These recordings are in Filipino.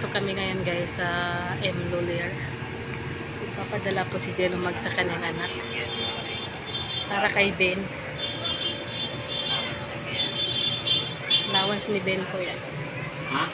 Nandito kami ngayon guys sa M. Lulier. Papadala po si Jello Mag sa kanyang anak. Para kay Ben. Allowance ni Ben po yan. Ha?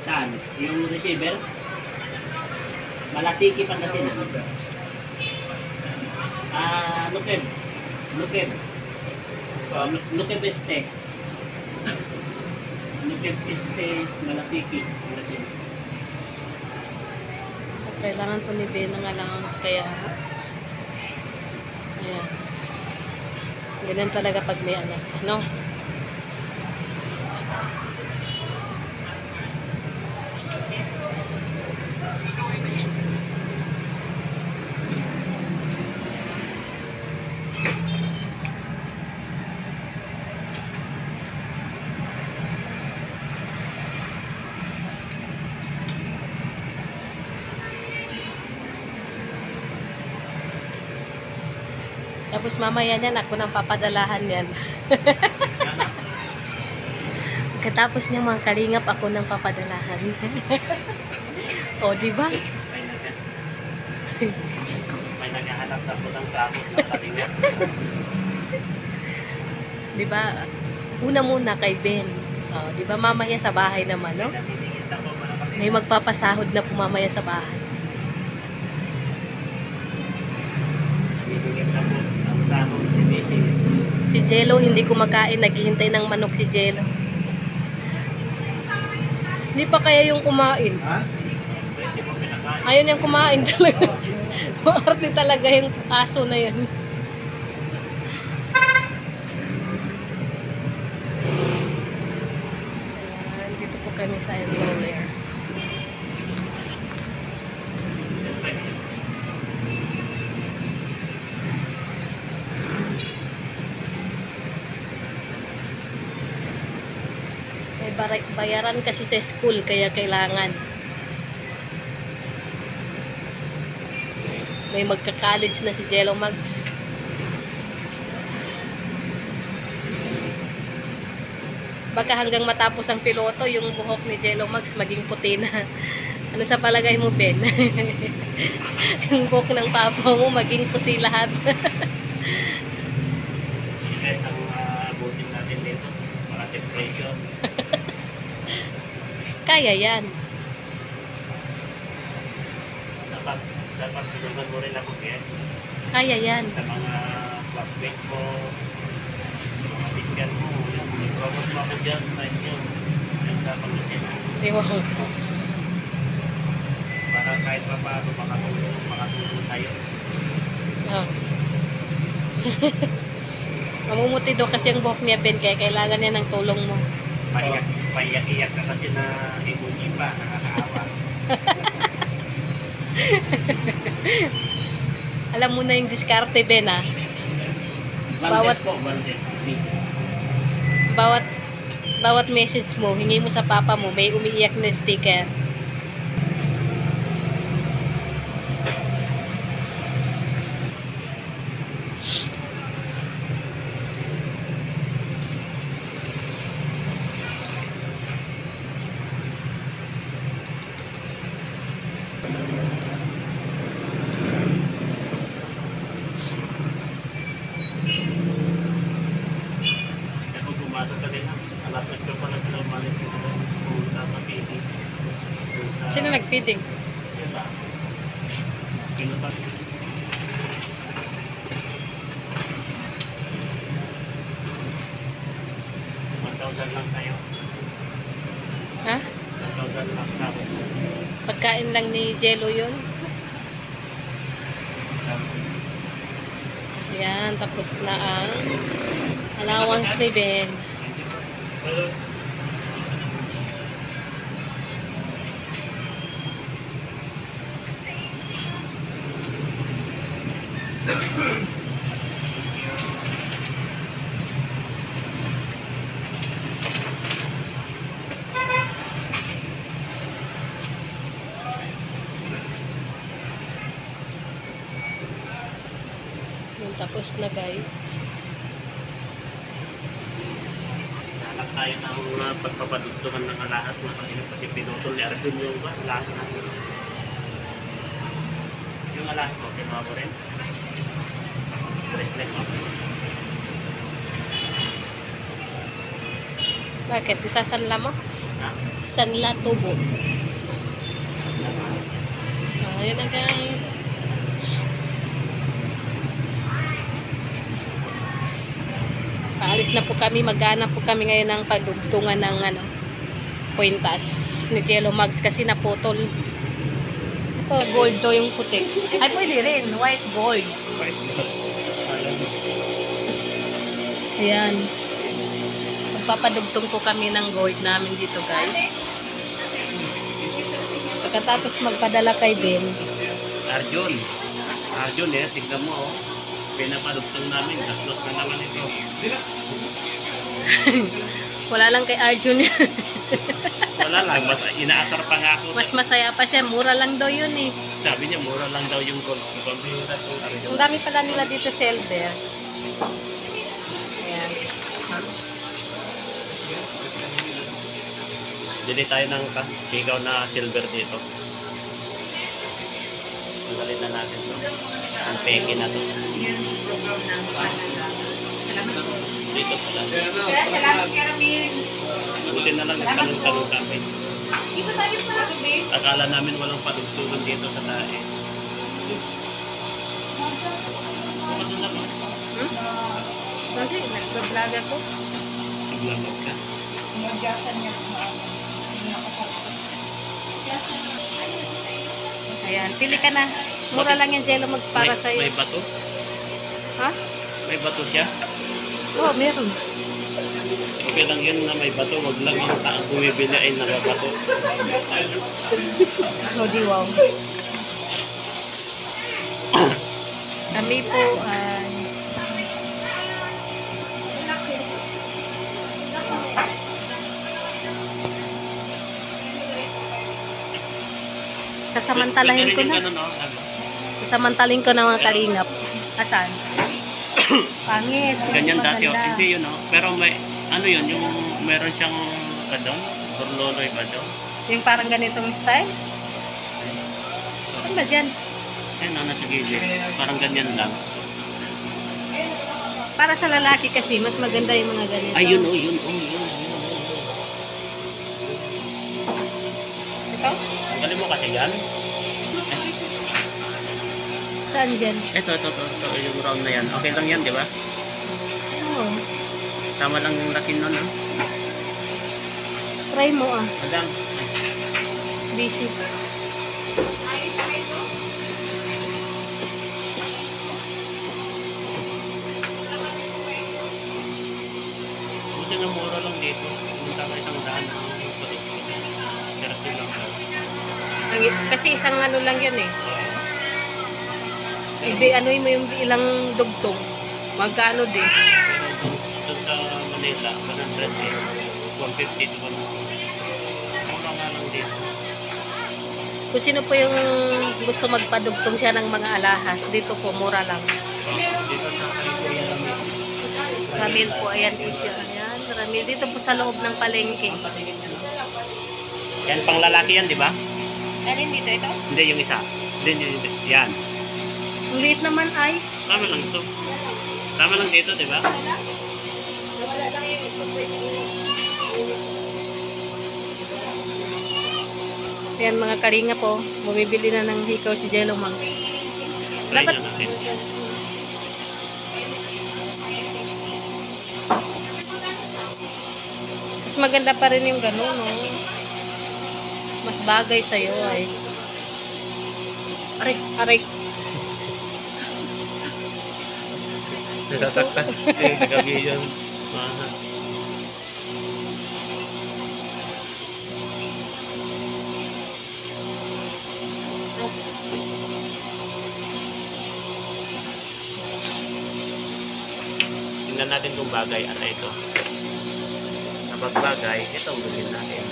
Saan? Yung receiver? Malasiki Pangasinan. Lukeb. Lukeb. Lukeb Este. Lukeb Este, Malasiki. Pangasinan. So, kailangan po ni Ben ng allowance kaya ayan. Ganyan talaga pag may anak. No? Tapos mamaya niyan, ako nang papadalahan yan. Pagkatapos niya mga kalingap, ako nang papadalahan. O, diba? May naghahanap na po ng sakot ng kalingap. Diba? Una muna kay Ben. O, diba mamaya sa bahay naman, no? May magpapasahod na po mamaya sa bahay. Bibigyan na po ang sakot si Mrs. Si Jello, hindi kumakain. Naghihintay ng manok si Jello. Hindi pa kaya yung kumain. Ha? Pwede mo pinakain. Ayun yung kumain talaga. Maarte talaga yung aso na yun. Ayan, dito po kami sa Enroller. May bayaran kasi sa school kaya kailangan. May magka-college na si Jello Mags. Baka hanggang matapos ang piloto, yung buhok ni Jello Mags maging puti na. Ano sa palagay mo, Ben? Yung buhok ng papa mo maging puti lahat. Guys, ang abutin natin dito. Para temperature. Kaya yan. Dapat tulungan mo rin ako, Ken. Kaya yan. Sa mga classmate ko, sa mga bigyan mo, i-promote mo ako dyan sa inyo. Yan sa Pangasinan. Ewan. Para kahit pa paano makatulong sa'yo. Oh. Mamumuti daw kasi ang buhok niya, Ben, kaya kailangan niya ng tulong mo. Paiyak-iyak ka kasi na emoji pa, nakakaawa. Alam mo na yung diskarte, Ben, ah. Valdes po, Valdes. Bawat message mo, hingi mo sa papa mo, may umiiyak na sticker. Ako pumasok ka din. Alas 8 pa na sila umalis ko. Pumunta sa PD. Sino nag-feeding? Diba? Pinutan. 1,000 lang sa'yo. Ha? 1,000 lang sa akin. Pagkain lang ni Jello yun? Yan, tapos na ang allowance ni Ben. Tapos na guys. Hanap tayo tayo ng pagpapadugtungan ng alahas mga kalinap kasi pinutol ni Arjun yung alahas natin. Yung alahas mo, kinuha mo rin? Bracelet mo. Bakit? Isasanla mo? Ha? Sanla tubo. Ayan na guys. Paalis na po kami. Maghanap po kami ngayon ng pagdugtungan ng kwintas ni Jello Mags kasi naputol. Ito, gold to yung puti. Ay, pwede rin. White gold. Ayan. Magpapadugtong po kami ng gold namin dito guys. Pagkatapos magpadala kay Ben. Arjun. Arjun tignan mo oh. Pinapadugtong namin. Gaslos na naman ito. Wala lang kay Arjun. Wala lang. Mas inaasar pa nga ako. Mas masaya pa siya. Mura lang daw yun eh. Sabi niya, mura lang daw yung gold. Pambiras yung Arjun. Ang dami pala nila dito silver. Ayan. Bili tayo ng higaw na silver dito. Tanggalin na natin to. Ang peke na to. Dito pala. Buti na lang nagtanong-tanong kami. Akala namin walang padugtungan dito sa tae. Bakit na naman? Kasi nag-vlog ako. Naglamag ka. Ayan, pili ka na. Mura lang yung Jello Mags para sa'yo. May bato? Ha? May bato siya? Oo, meron. Okay lang yun na may bato. Wag lang yung taang bumibili ay nagabato. No, di wow. Kami po ay sasamantalahin ko na. Sasamantalahin ko na mga kalingap. Asan? Pangit. Ganyan dati. Maganda. Hindi yun oh. Pero may, ano yun, yung meron siyang kadon? Burloloy ba doon? Yung parang ganitong style? Ano ba dyan? Ayun oh, nasa gilid. Parang ganyan lang. Para sa lalaki kasi, mas maganda yung mga ganito. Ay, yun oh, yun oh, yun. Ito? Tanggalin mo kasi yan. Saan dyan? Ito, yung round na yan. Okay lang yan, di ba? Oo. Tama lang yung laki nun, ah. Try mo ah. Madam. Busy. Buti na mura lang dito. Punta ka isang daan. Diretso lang. Kasi isang ano lang yun eh. Anoy mo yung ilang dugtong. Magkano din. Pero doon sa Manila, 100 eh. 150 to 100. Mura nga lang dito. Kung sino po yung gusto magpadugtong siya ng mga alahas, dito po mura lang. Dito sa kay Kuya Ramil. Ramil po, ayan po siya. Ayan, Ramil. Dito po sa loob ng palengke. Yan pang lalaki yan, di ba? Alin dito ito? Hindi, yung isa. Hindi, yan. Ang liit naman ay. Tama lang ito. Tama lang dito, di ba? Ayan mga karinga po, bumibili na ng hikaw si Jello Mags. Try Dapat, na natin. mas maganda pa rin yung gano'n, no? Mas bagay sa'yo ay. Aray, aray. Nasasaktan. Gabi yan. Tingnan natin kung bagay. Ano ito? Kapag bagay, ito ang gawin natin.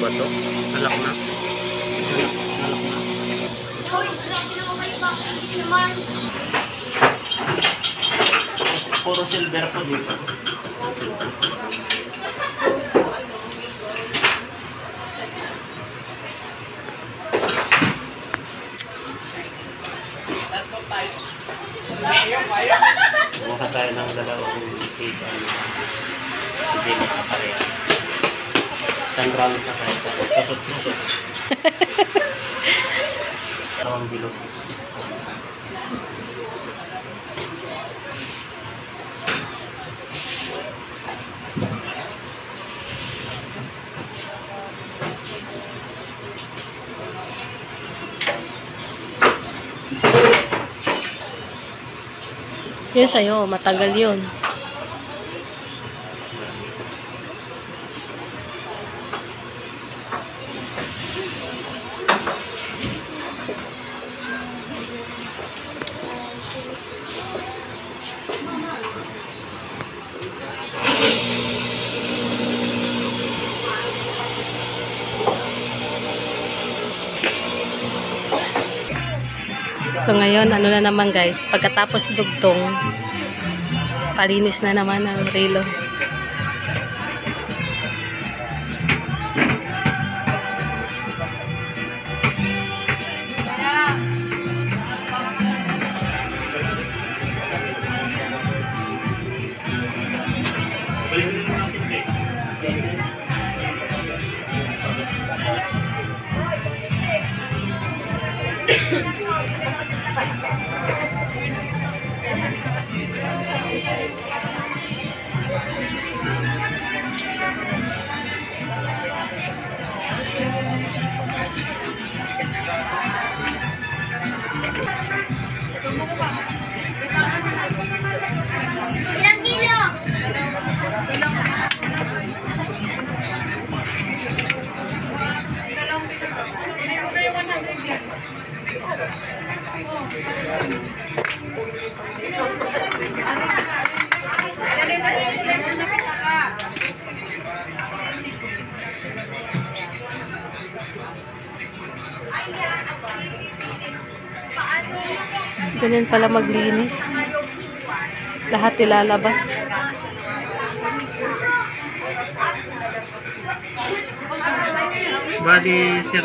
ba to? Alak na. Alak na. Puro silver po dito. Mukha tayo ng dalawang tita. Hindi makapareha. Isang round sa kaisa. Tusot-tusot. Dalawang bilog. Yun sa'yo, matagal yun. So ngayon, ano na naman guys, pagkatapos dugtong, palinis na naman ang relo. Ilang kilo? Ganyan pala maglinis. Lahat ilalabas. Bali, sir,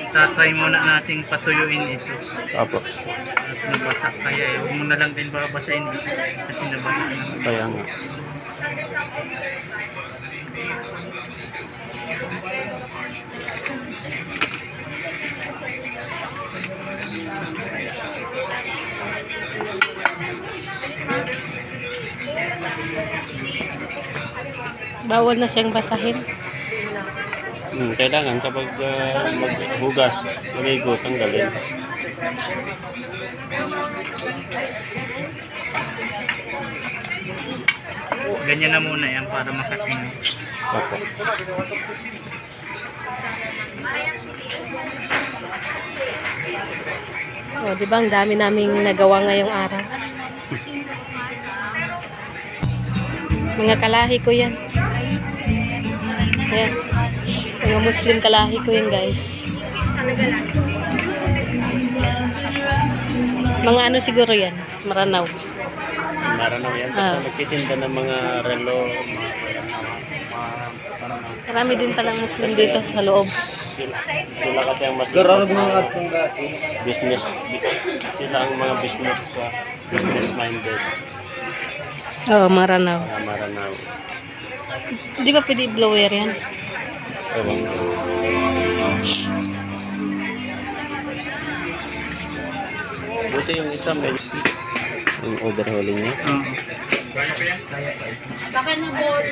tatry muna nating patuyuin ito. Apo. At nabasa kaya huwag mo na lang din babasahin dito kasi nabasa naman. Kaya nga. Bawal na siyang basahin. Kailangan kapag maghugas, maligo, tanggalin. Ganyan na muna yan para makasingaw. Apo. O, di ba ang dami naming nagawa ngayong araw? Mga kalahi ko yan. Ayan. Mga Muslim kalahi ko yan, guys. Mga ano siguro yan? Maranaw. Maranaw yan. Ah. Basta nagtitinda ng mga relo, Marami din palang Muslim dito sa loob. sila kasi ang mas business, sila ang mga business minded. Oo, Maranaw. Mga Maranaw. Di ba pwede blower yan? Ewan ko. Buti yung isa may yung overhauling niya. Oo. Baka na ball.